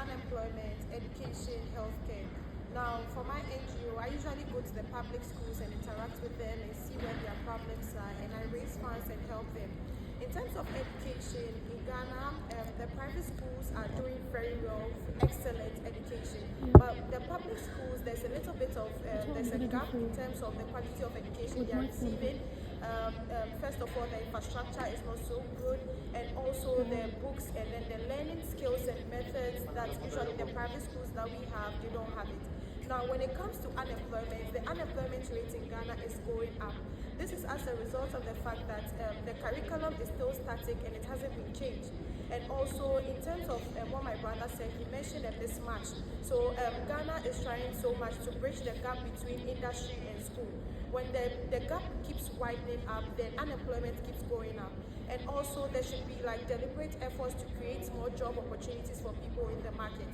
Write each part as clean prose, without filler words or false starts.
unemployment, education, healthcare. Now, for my NGO, I usually go to the public schools and interact with them and see where their problems are, and I raise funds and help them. In terms of education in Ghana, the private schools are doing very well, excellent education. But the public schools, there's a little bit of there's a gap in terms of the quality of education they are receiving. First of all, the infrastructure is not so good, and also the books and then the learning skills and methods that usually the private schools that we have, they don't have it. Now, when it comes to unemployment, the unemployment rate in Ghana is going up. This is as a result of the fact that the curriculum is still static and it hasn't been changed. And also, in terms of what my brother said, he mentioned a mismatch. So Ghana is trying so much to bridge the gap between industry and school. When the gap keeps widening up, then unemployment keeps going up. And also, there should be like deliberate efforts to create more job opportunities for people in the market.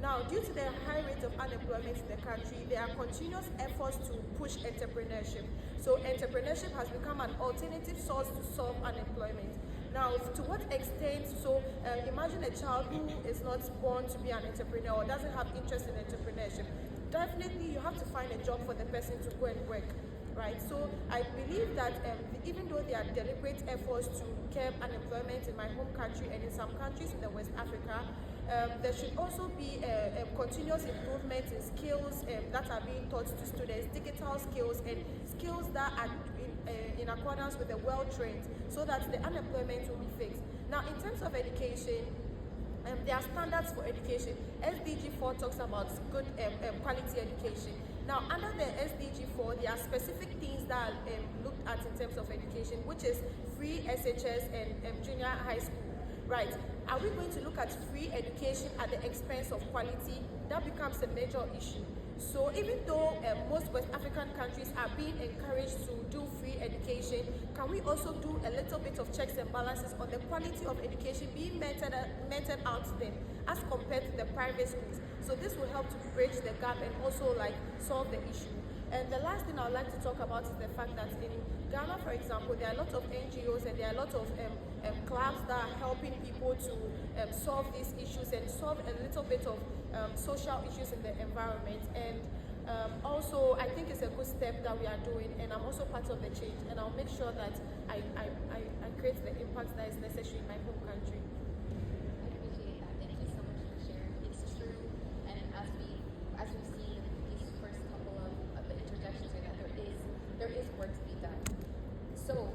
Now, due to the high rate of unemployment in the country, there are continuous efforts to push entrepreneurship. So entrepreneurship has become an alternative source to solve unemployment. Now, to what extent, so imagine a child who is not born to be an entrepreneur or doesn't have interest in entrepreneurship. Definitely, you have to find a job for the person to go and work. Right, so I believe that even though there are deliberate efforts to curb unemployment in my home country and in some countries in the West Africa, there should also be a continuous improvement in skills that are being taught to students, digital skills and skills that are in accordance with the well-trained, so that the unemployment will be fixed. Now, in terms of education, there are standards for education. SDG 4 talks about good quality education. Now, under the SDG 4, there are specific things that are looked at in terms of education, which is free SHS and junior high school. Right? Are we going to look at free education at the expense of quality? That becomes a major issue. So even though most West African countries are being encouraged to do free education, can we also do a little bit of checks and balances on the quality of education being meted out to them as compared to the private schools? So this will help to bridge the gap and also like solve the issue. And the last thing I would like to talk about is the fact that in Ghana, for example, there are a lot of NGOs and there are a lot of clubs that are helping people to solve these issues and solve a little bit of social issues in the environment. And also, I think it's a good step that we are doing, and I'm also part of the change, and I'll make sure that I create the impact that is necessary in my home country. I appreciate that. Thank you so much for sharing. It's true, and as we've seen in these first couple of the introductions, that there is work to be done. So